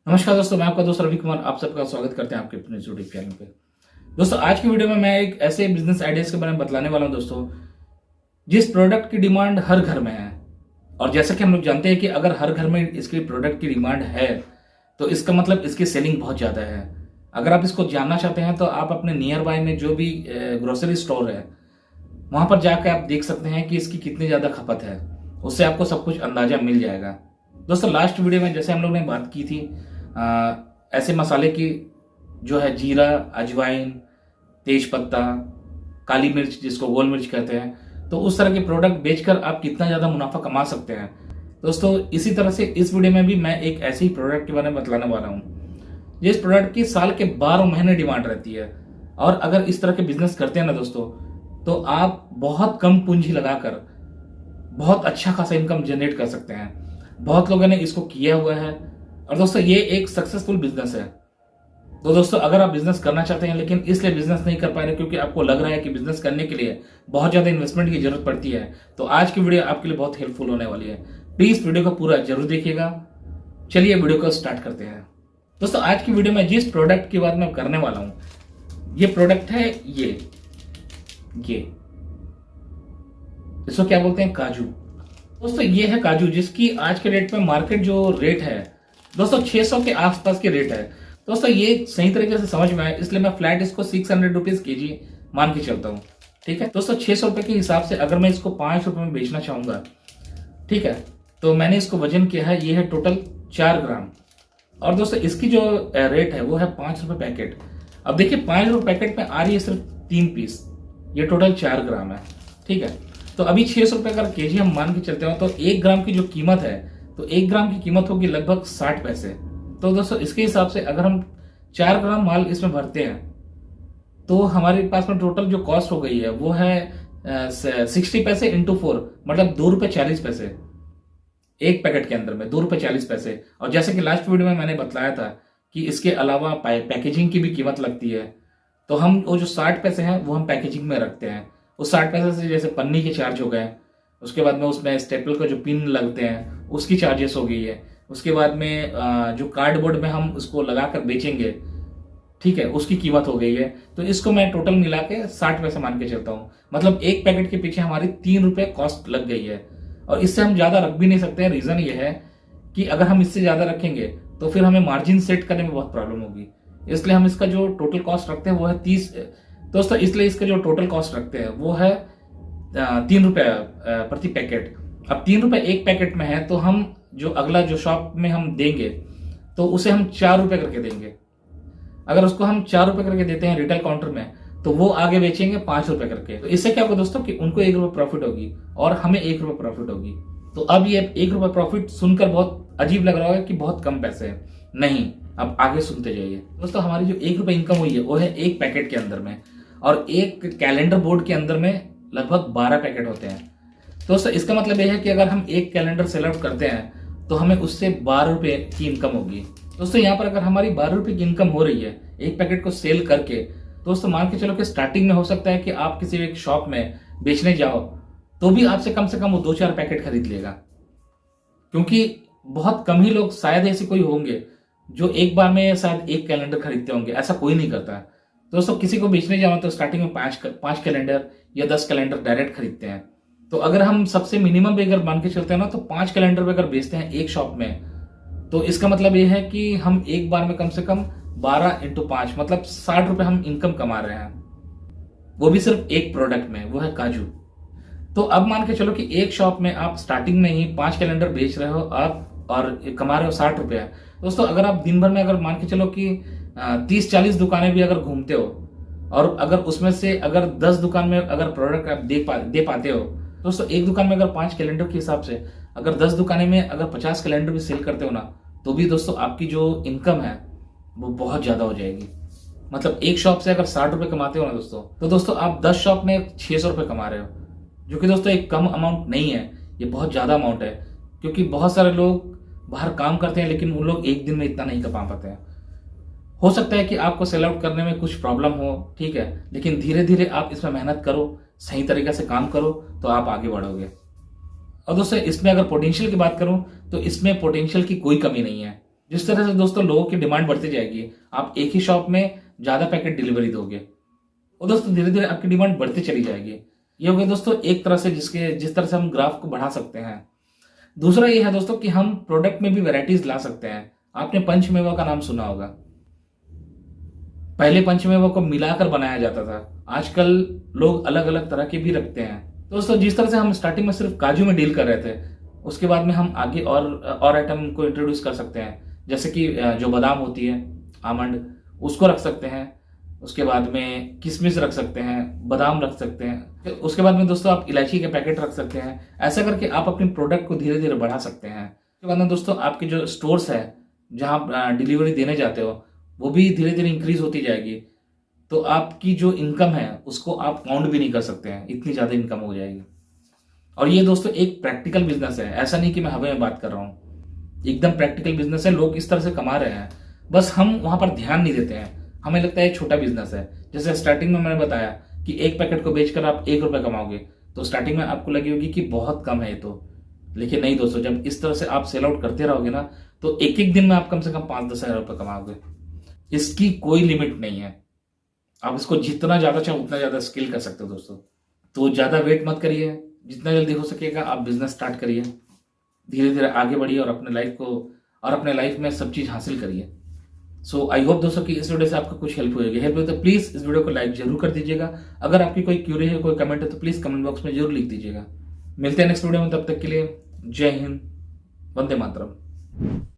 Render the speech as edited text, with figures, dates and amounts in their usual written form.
नमस्कार दोस्तों, मैं आपका दोस्त रवि कुमार आप सबका स्वागत करते हैं आपके अपने यूट्यूब चैनल पे। दोस्तों, आज की वीडियो में मैं एक ऐसे बिजनेस आइडियाज के बारे में बतलाने वाला हूं दोस्तों, जिस प्रोडक्ट की डिमांड हर घर में है। और जैसा कि हम लोग जानते हैं कि अगर हर घर में इसके प्रोडक्ट की डिमांड है तो इसका मतलब इसकी सेलिंग बहुत ज़्यादा है। अगर आप इसको जानना चाहते हैं तो आप अपने नियर बाय में जो भी ग्रोसरी स्टोर है वहां पर जाकर आप देख सकते हैं कि इसकी कितनी ज़्यादा खपत है। उससे आपको सब कुछ अंदाजा मिल जाएगा। दोस्तों, लास्ट वीडियो में जैसे हम लोग ने बात की थी ऐसे मसाले की, जो है जीरा, अजवाइन, तेज पत्ता, काली मिर्च जिसको गोल मिर्च कहते हैं, तो उस तरह के प्रोडक्ट बेचकर आप कितना ज़्यादा मुनाफा कमा सकते हैं। दोस्तों, इसी तरह से इस वीडियो में भी मैं एक ऐसे ही प्रोडक्ट के बारे में बतलाने वाला हूँ जिस प्रोडक्ट की साल के 12 महीने डिमांड रहती है। और अगर इस तरह के बिजनेस करते हैं ना दोस्तों, तो आप बहुत कम पूंजी लगाकर बहुत अच्छा खासा इनकम जनरेट कर सकते हैं। बहुत लोगों ने इसको किया हुआ है और दोस्तों ये एक सक्सेसफुल बिजनेस है। तो दोस्तों, अगर आप बिजनेस करना चाहते हैं लेकिन इसलिए बिजनेस नहीं कर पा रहे क्योंकि आपको लग रहा है कि बिजनेस करने के लिए बहुत ज्यादा इन्वेस्टमेंट की जरूरत पड़ती है, तो आज की वीडियो आपके लिए बहुत हेल्पफुल होने वाली है। प्लीज वीडियो को पूरा जरूर देखिएगा। चलिए वीडियो को स्टार्ट करते हैं। दोस्तों, आज की वीडियो में जिस प्रोडक्ट की बात मैं करने वाला हूं, ये प्रोडक्ट है ये इसको क्या बोलते हैं, काजू। दोस्तों, ये है काजू, जिसकी आज के रेट में मार्केट जो रेट है दोस्तों 600 के आसपास के रेट है। दोस्तों, ये सही तरीके से समझ में आए इसलिए मैं फ्लैट इसको 600 रुपीज के जी मान के चलता हूँ। ठीक है दोस्तों, 600 रुपए के हिसाब से अगर मैं इसको 5 रुपए में बेचना चाहूंगा, ठीक है, तो मैंने इसको वजन किया है, ये है टोटल 4 ग्राम। और दोस्तों, इसकी जो रेट है वो है 5 रुपए पैकेट। अब देखिए, 5 रुपए पैकेट में आ रही है सिर्फ 3 पीस, ये टोटल 4 ग्राम है। ठीक है, तो अभी 600 रुपए अगर केजी हम मान के चलते हो तो 1 ग्राम की जो कीमत है, तो 1 ग्राम की कीमत होगी लगभग 60 पैसे। तो दोस्तों, इसके हिसाब से अगर हम 4 ग्राम माल इसमें भरते हैं तो हमारे पास में टोटल जो कॉस्ट हो गई है वो है 60 पैसे इंटू 4, मतलब 2 रुपए 40 पैसे एक पैकेट के अंदर में, 2 रुपए 40 पैसे। और जैसे कि लास्ट वीडियो में मैंने बताया था कि इसके अलावा पैकेजिंग की भी कीमत लगती है, तो हम वो जो 60 पैसे हैं वो हम पैकेजिंग में रखते हैं। उस 60 पैसे से जैसे पन्नी के चार्ज हो गए, उसके बाद में उसमें स्टेपल का जो पिन लगते हैं उसकी चार्जेस हो गई है, उसके बाद में जो कार्डबोर्ड में हम उसको लगाकर बेचेंगे, ठीक है, उसकी कीमत हो गई है। तो इसको मैं टोटल मिला के 60 पैसे मान के चलता हूँ, मतलब एक पैकेट के पीछे हमारी 3 रुपए कॉस्ट लग गई है। और इससे हम ज्यादा रख भी नहीं सकते हैं। रीजन ये है कि अगर हम इससे ज्यादा रखेंगे तो फिर हमें मार्जिन सेट करने में बहुत प्रॉब्लम होगी, इसलिए हम इसका जो टोटल कॉस्ट रखते हैं वो है 30। दोस्तों, इसलिए इसका जो टोटल कॉस्ट रखते हैं वो है 3 रुपए प्रति पैकेट। अब 3 रुपए एक पैकेट में है, तो हम जो अगला जो शॉप में हम देंगे तो उसे हम 4 रुपए करके देंगे। अगर उसको हम 4 रुपए करके देते हैं रिटेल काउंटर में, तो वो आगे बेचेंगे 5 रुपए करके। तो इससे क्या होगा दोस्तों कि उनको 1 रुपए प्रॉफिट होगी और हमें 1 रुपए प्रॉफिट होगी। तो अब ये 1 रुपए प्रॉफिट सुनकर बहुत अजीब लग रहा होगा कि बहुत कम पैसे हैं। नहीं, अब आगे सुनते जाइए। दोस्तों, हमारी जो 1 रुपए इनकम हुई है वो है एक पैकेट के अंदर में, और एक कैलेंडर बोर्ड के अंदर में लगभग 12 पैकेट होते हैं। दोस्तों, इसका मतलब यह है कि अगर हम एक कैलेंडर सेल आउट करते हैं तो हमें उससे 12 रुपए की इनकम होगी। दोस्तों, यहाँ पर अगर हमारी 12 रुपए की इनकम हो रही है एक पैकेट को सेल करके, दोस्तों मान के चलो कि स्टार्टिंग में हो सकता है कि आप किसी एक शॉप में बेचने जाओ तो भी आपसे कम से कम वो 2-4 पैकेट खरीद लेगा, क्योंकि बहुत कम ही लोग, शायद ऐसे कोई होंगे जो एक बार में शायद एक कैलेंडर खरीदते होंगे, ऐसा कोई नहीं करता है। दोस्तों, किसी को बेचने जाओ तो स्टार्टिंग में 5 कैलेंडर या 10 कैलेंडर डायरेक्ट खरीदते हैं। तो अगर हम सबसे मिनिमम भी अगर मान के चलते हैं ना, तो 5 कैलेंडर भी अगर बेचते हैं एक शॉप में, तो इसका मतलब यह है कि हम एक बार में कम से कम 12 इंटू 5 मतलब 60 रुपए हम इनकम कमा रहे हैं, वो भी सिर्फ एक प्रोडक्ट में, वो है काजू। तो अब मान के चलो कि एक शॉप में आप स्टार्टिंग में ही 5 कैलेंडर बेच रहे हो आप और कमा रहे हो 60 रुपया। दोस्तों, अगर आप दिन भर में अगर मान के चलो कि 30-40 दुकानें भी अगर घूमते हो और अगर उसमें से अगर 10 दुकान में अगर प्रोडक्ट आप दे पाते हो, दोस्तों एक दुकान में अगर 5 कैलेंडर के हिसाब से अगर 10 दुकानें में अगर 50 कैलेंडर भी सेल करते हो ना, तो भी दोस्तों आपकी जो इनकम है वो बहुत ज्यादा हो जाएगी। मतलब एक शॉप से अगर 60 रुपए कमाते हो ना दोस्तों, तो दोस्तों आप 10 शॉप में 600 रुपए कमा रहे हो, जो कि दोस्तों एक कम अमाउंट नहीं है, ये बहुत ज्यादा अमाउंट है। क्योंकि बहुत सारे लोग बाहर काम करते हैं लेकिन उन लोग एक दिन में इतना नहीं कमा पाते हैं। हो सकता है कि आपको सेल आउट करने में कुछ प्रॉब्लम हो, ठीक है, लेकिन धीरे धीरे आप इसमें मेहनत करो, सही तरीके से काम करो, तो आप आगे बढ़ोगे। और दोस्तों, इसमें अगर पोटेंशियल की बात करूं तो इसमें पोटेंशियल की कोई कमी नहीं है। जिस तरह से दोस्तों लोगों की डिमांड बढ़ती जाएगी, आप एक ही शॉप में ज्यादा पैकेट डिलीवरी दोगे और दोस्तों धीरे धीरे आपकी डिमांड बढ़ती चली जाएगी। ये हो गया दोस्तों एक तरह से जिस तरह से हम ग्राफ को बढ़ा सकते हैं। दूसरा ये है दोस्तों कि हम प्रोडक्ट में भी वैरायटीज ला सकते हैं। आपने पंचमेवा का नाम सुना होगा। पहले पंचमेवा को मिलाकर बनाया जाता था, आजकल लोग अलग अलग तरह के भी रखते हैं। दोस्तों जिस तरह से हम स्टार्टिंग में सिर्फ काजू में डील कर रहे थे, उसके बाद में हम आगे और आइटम को इंट्रोड्यूस कर सकते हैं, जैसे कि जो बादाम होती है, आमंड, उसको रख सकते हैं। उसके बाद में किशमिश रख सकते हैं, बादाम रख सकते हैं। उसके बाद में दोस्तों आप इलायची के पैकेट रख सकते हैं। ऐसा करके आप अपने प्रोडक्ट को धीरे धीरे बढ़ा सकते हैं। उसके बाद में दोस्तों आपके जो स्टोर्स है जहां आप डिलीवरी देने जाते हो, वो भी धीरे धीरे इंक्रीज होती जाएगी। तो आपकी जो इनकम है उसको आप काउंट भी नहीं कर सकते हैं, इतनी ज्यादा इनकम हो जाएगी। और ये दोस्तों एक प्रैक्टिकल बिजनेस है, ऐसा नहीं कि मैं हवा में बात कर रहा हूँ। एकदम प्रैक्टिकल बिजनेस है, लोग इस तरह से कमा रहे हैं, बस हम वहां पर ध्यान नहीं देते हैं। हमें लगता है छोटा बिजनेस है। जैसे स्टार्टिंग में मैंने बताया कि एक पैकेट को बेचकर आप 1 रुपए कमाओगे, तो स्टार्टिंग में आपको लगी होगी कि बहुत कम है ये तो, लेकिन नहीं दोस्तों, जब इस तरह से आप सेल आउट करते रहोगे ना, तो एक एक दिन में आप कम से कम 5-10 हजार रुपए कमाओगे। इसकी कोई लिमिट नहीं है। आप इसको जितना ज्यादा चाहो उतना ज्यादा स्केल कर सकते हो दोस्तों। तो ज्यादा वेट मत करिए, जितना जल्दी हो सकेगा आप बिजनेस स्टार्ट करिए, धीरे धीरे आगे बढ़िए और अपने लाइफ में सब चीज हासिल करिए। सो आई होप दोस्तों कि इस वीडियो से आपको कुछ हेल्प होगी। हेल्प हो तो प्लीज इस वीडियो को लाइक जरूर कर दीजिएगा। अगर आपकी कोई क्यूरी है, कोई कमेंट है, तो प्लीज कमेंट बॉक्स में जरूर लिख दीजिएगा। मिलते हैं नेक्स्ट वीडियो में, तब तक के लिए जय हिंद, वंदे मातरम।